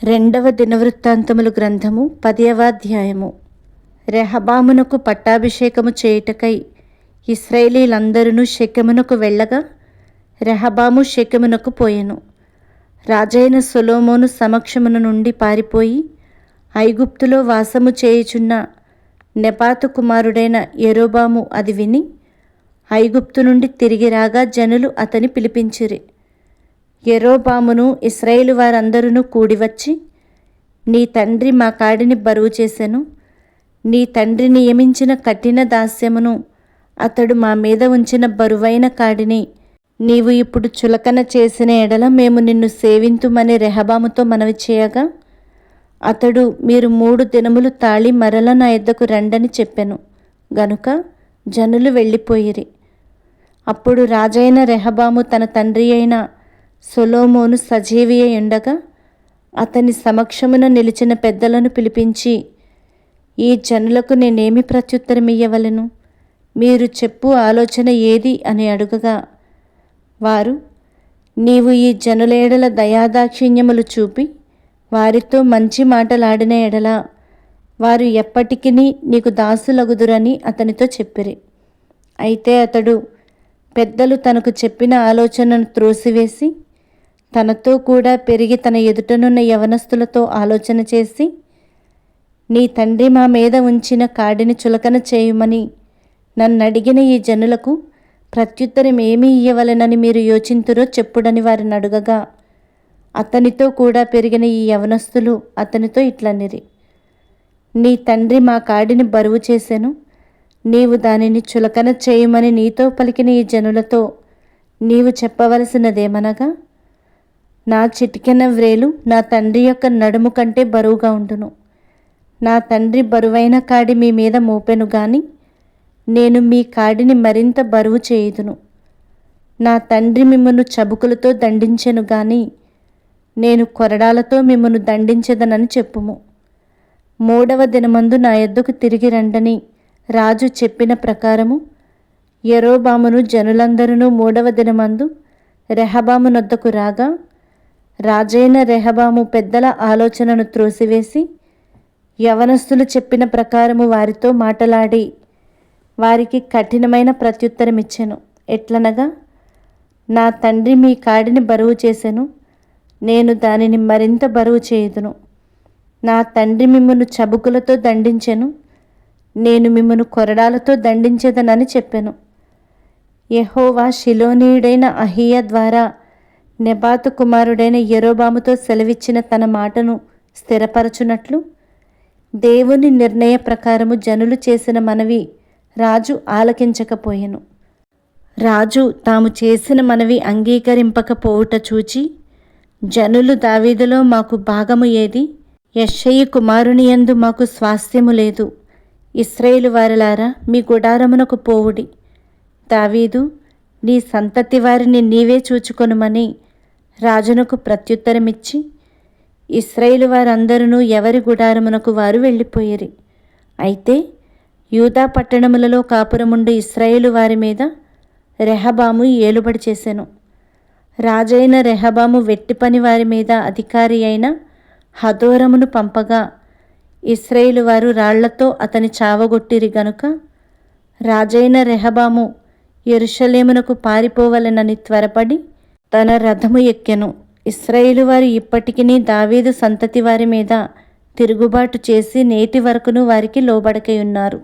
రెండవ దినవృత్తాంతములు గ్రంథము 10వ అధ్యాయము. రెహబామునకు పట్టాభిషేకము చేయుటకై ఇశ్రాయేలీలందరూ షెకెమునకు వెళ్ళగా రెహబాము షెకెమునకు పోయెను. రాజైన సొలొమోను సమక్షమున నుండి పారిపోయి ఐగుప్తులో వాసము చేయుచున్న నెబాతు కుమారుడైన యరొబాము అది విని ఐగుప్తు నుండి తిరిగి రాగా జనులు అతని పిలిపించిరి. యరొబామును ఇశ్రాయేలు వారందరూ కూడివచ్చి, నీ తండ్రి మా కాడిని బరువు చేసెను, నీ తండ్రి నియమించిన కఠిన దాస్యమును అతడు మా మీద ఉంచిన బరువైన కాడిని నీవు ఇప్పుడు చులకన చేసిన ఎడల మేము నిన్ను సేవింతుమని రెహబాముతో మనవి చేయగా అతడు, మీరు 3 దినములు తాళి మరల నా యొద్దకు రండని చెప్పెను గనుక జనులు వెళ్ళిపోయిరి. అప్పుడు రాజైన రెహబాము తన తండ్రి అయిన సొలొమోను సజీవి అయి ఉండగా అతని సమక్షమున నిలిచిన పెద్దలను పిలిపించి, ఈ జనులకు నేనేమి ప్రత్యుత్తరమియ్యవలెను? మీరు చెప్పు ఆలోచన ఏది అని అడుగగా వారు, నీవు ఈ జనుల ఎడల దయాదాక్షిణ్యములు చూపి వారితో మంచి మాటలాడిన ఎడల వారు ఎప్పటికీ నీకు దాసులగుదురని అతనితో చెప్పిరి. అయితే అతడు పెద్దలు తనకు చెప్పిన ఆలోచనను త్రోసివేసి తనతో కూడా పెరిగి తన ఎదుటనున్న యవనస్తులతో ఆలోచన చేసి, నీ తండ్రి మా మీద ఉంచిన కాడిని చులకన చేయుమని నన్నడిగిన ఈ జనులకు ప్రత్యుత్తరం ఏమి ఇయ్యవలెనని మీరు యోచింతురో చెప్పుడని వారిని అడుగగా అతనితో కూడా పెరిగిన ఈ యవనస్తులు అతనితో ఇట్లనిరి, నీ తండ్రి మా కాడిని బరువు చేసెను, నీవు దానిని చులకన చేయుమని నీతో పలికిన ఈ జనులతో నీవు చెప్పవలసినదేమనగా, నా చిటికెన వ్రేలు నా తండ్రి యొక్క నడుము కంటే బరువుగా ఉండును. నా తండ్రి బరువైన కాడి మీ మీద మోపెను గాని నేను మీ కాడిని మరింత బరువు చేయుదును. నా తండ్రి మిమ్మును చబుకులతో దండించెను గాని నేను కొరడాలతో మిమ్మును దండించెదనని చెప్పుము. 3వ దినమందు నా యొద్దకు తిరిగి రండని రాజు చెప్పిన ప్రకారము యరొబామును జనులందరూ 3వ దినమందు రెహబాము నొద్దకు రాగా రాజైన రెహబాము పెద్దల ఆలోచనను త్రోసివేసి యవనస్తులు చెప్పిన ప్రకారము వారితో మాటలాడి వారికి కఠినమైన ప్రత్యుత్తరమిచ్చెను. ఎట్లనగా, నా తండ్రి మీ కాడిని బరువు చేసెను, నేను దానిని మరింత బరువు చేయుదును. నా తండ్రి మిమ్మును చబుకులతో దండించెను, నేను మిమ్మును కొరడాలతో దండించేదనని చెప్పెను. యెహోవా షిలోనీయుడైన అహీయ ద్వారా నెబాతు కుమారుడైన యరొబాముతో సెలవిచ్చిన తన మాటను స్థిరపరచునట్లు దేవుని నిర్ణయ ప్రకారము జనులు చేసిన మనవి రాజు ఆలకించకపోయెను. రాజు తాము చేసిన మనవి అంగీకరింపకపోవుట చూచి, జనులు దావీదులో మాకు భాగము ఏది? యెష్షయి కుమారుని యందు మాకు స్వాస్థ్యము లేదు. ఇశ్రాయేలు వారలారా, మీ గుడారమునకు పోవుడి. దావీదు, నీ సంతతి వారిని నీవే చూచుకొనుమని రాజునకు ప్రత్యుత్తరమిచ్చి ఇశ్రాయేలు వారందరూ ఎవరి గుడారమునకు వారు వెళ్ళిపోయిరి. అయితే యూదా పట్టణములలో కాపురముండు ఇశ్రాయేలు వారి మీద రెహబాము ఏలుబడి చేసెను. రాజైన రెహబాము వెట్టిపని వారి మీద అధికారి అయిన హదోరమును పంపగా ఇశ్రాయేలు వారు రాళ్లతో అతని చావగొట్టిరి గనుక రాజైన రెహబాము యెరూషలేమునకు పారిపోవలెనని త్వరపడి తన రథము ఎక్కెను. ఇశ్రాయేలు వారు ఇప్పటికినీ దావీదు సంతతి వారి మీద తిరుగుబాటు చేసి నేటి వరకును వారికి లోబడకై ఉన్నారు.